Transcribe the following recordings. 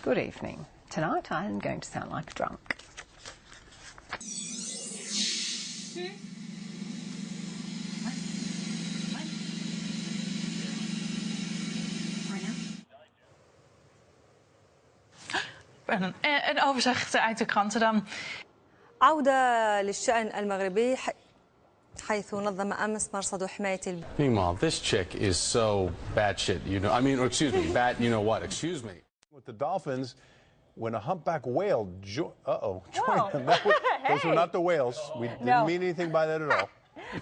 Good evening. Tonight I'm going to sound like a drunk. Een overzicht uit de kranten dan. عودة للشأن المغربي حيث نظم أمس مرصد حماية Meanwhile, this chick is so batshit, you know. I mean, excuse me, bat, you know what? Excuse me. With the Dolphins, when a humpback whale joined them. Those were not the whales. We didn't mean anything by that at all.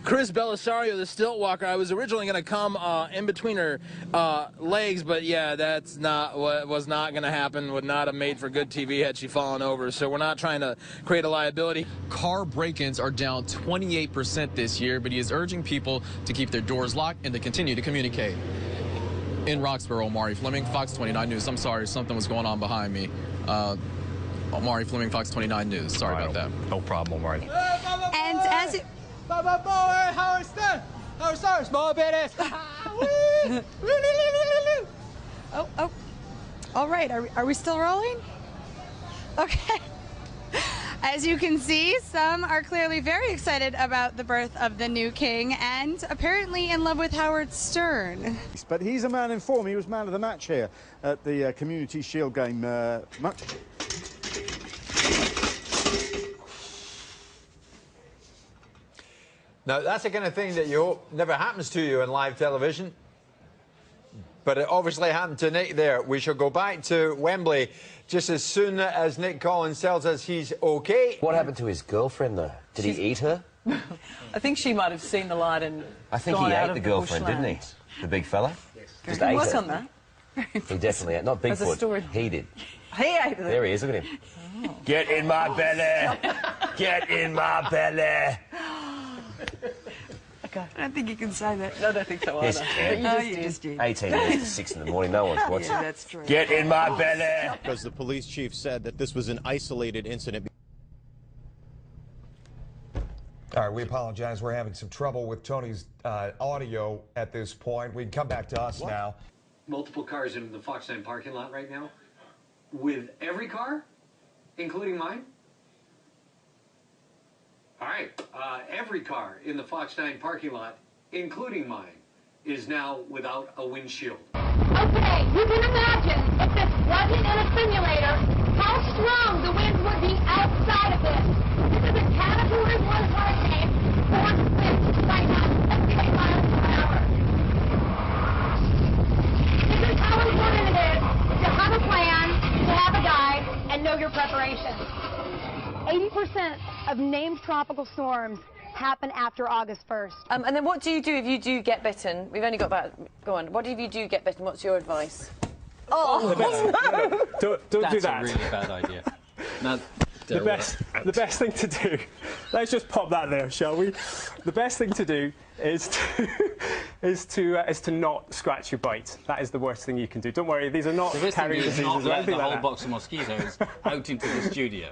Chris Belisario, the stilt walker, I was originally going to come in between her legs, but yeah, that's not what was not going to happen. Would not have made for good TV had she fallen over. So we're not trying to create a liability. Car break-ins are down 28% this year, but he is urging people to keep their doors locked and to continue to communicate. In Roxborough, Omari Fleming, Fox 29 News. I'm sorry, something was going on behind me. Omari Fleming, Fox 29 News. Sorry about that. No problem, Omari. And as it... Howard Stern, small badass. Oh. All right, are we still rolling? Okay. As you can see, some are clearly very excited about the birth of the new king and apparently in love with Howard Stern. But he's a man in form. He was man of the match here at the Community Shield game. Now, that's the kind of thing that you hope never happens to you in live television. But it obviously happened to Nick there. We shall go back to Wembley just as soon as Nick Collins tells us he's OK. What happened to his girlfriend, though? Did he eat her? I think she might have seen the light and I think he ate the girlfriend, didn't he? The big fella? Just ate work it. on that. He definitely ate. Not Bigfoot. He did. He ate it. There he is. Look at him. Oh. Get in my belly. Get in my belly. Okay. I don't think you can say that. No, I don't think so either. Yes, you But you just did. 18 minutes to 6 in the morning. No one's watching. Yeah, that's true. Get in my belly. Because the police chief said that this was an isolated incident. All right, we apologize. We're having some trouble with Tony's audio at this point. We can come back to us now. Multiple cars in the Fox 9 parking lot right now. With every car, including mine. All right, every car in the Fox 9 parking lot, including mine, is now without a windshield. Okay, you can imagine if this wasn't in a simulator, how strong the winds would be outside of this. This is a Category 1 hurricane, force winds right now, 78 miles per hour. This is how important it is to have a plan, to have a guide, and know your preparations. 80% of named tropical storms happen after August 1st. And then what do you do if you do get bitten? We've only got about... Go on. What if you do get bitten? What's your advice? No. Don't do that. That's a really bad idea. The best thing to do, let's just pop that there, shall we? The best thing to do is to not scratch your bite. That is the worst thing you can do. Don't worry, these are not carrying diseases or anything like that. The whole box of mosquitoes out into the studio.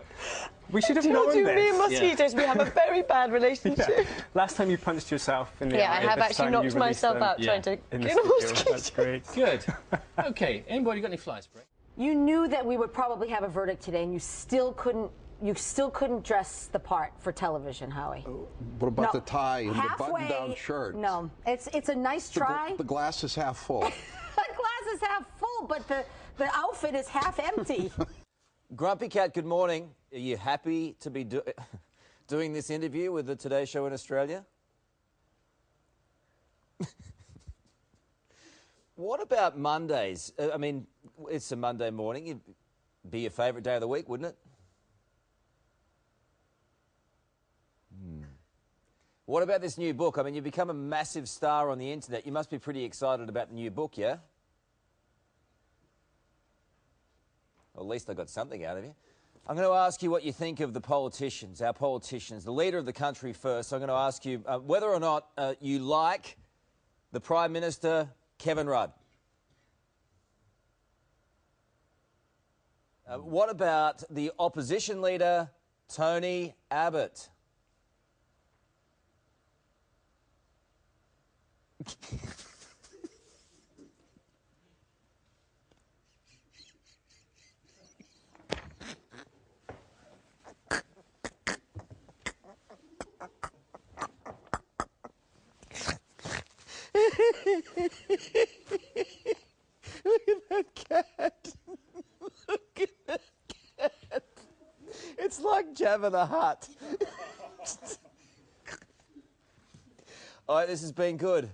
We should have known this. Me and mosquitoes, we have a very bad relationship. Yeah. Last time you punched yourself in the eye. Yeah, I have actually knocked myself out trying to get a mosquito. That's great. Good. Okay, anybody got any fly spray? You knew that we would probably have a verdict today, and you still couldn't dress the part for television, Howie. What about the tie and the button-down shirt? No, it's a nice try. The glass is half full. The glass is half full, but the outfit is half empty. Grumpy Cat, good morning. Are you happy to be doing this interview with the Today Show in Australia? What about Mondays? I mean, it's a Monday morning. It'd be your favourite day of the week, wouldn't it? What about this new book? I mean, you've become a massive star on the internet. You must be pretty excited about the new book, yeah? Well, at least I got something out of you. I'm going to ask you what you think of the politicians, our politicians, the leader of the country first. So I'm going to ask you whether or not you like the Prime Minister, Kevin Rudd. What about the opposition leader, Tony Abbott? Look at that cat. Look at that cat. It's like Jabba the Hutt. All right, this has been good.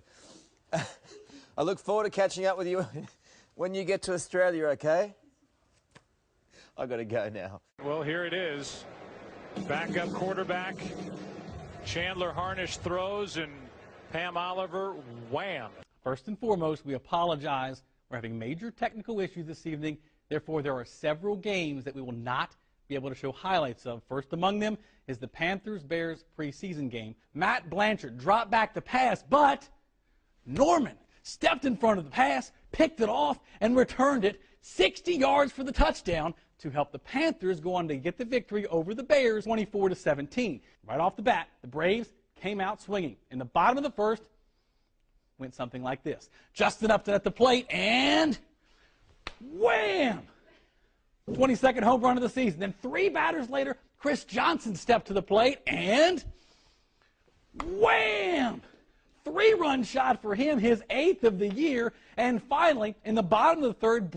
I look forward to catching up with you when you get to Australia, okay? I got to go now. Well, here it is. Backup quarterback. Chandler Harnish throws, and Pam Oliver, wham. First and foremost, we apologize. We're having major technical issues this evening. Therefore, there are several games that we will not be able to show highlights of. First among them is the Panthers-Bears preseason game. Matt Blanchard dropped back the pass, but Norman stepped in front of the pass, picked it off, and returned it 60 yards for the touchdown to help the Panthers go on to get the victory over the Bears 24-17. Right off the bat, the Braves came out swinging. In the bottom of the first, went something like this. Justin Upton at the plate, and wham! 22nd home run of the season. Then 3 batters later, Chris Johnson stepped to the plate, and wham! 3-run shot for him, his 8th of the year. And finally, in the bottom of the third,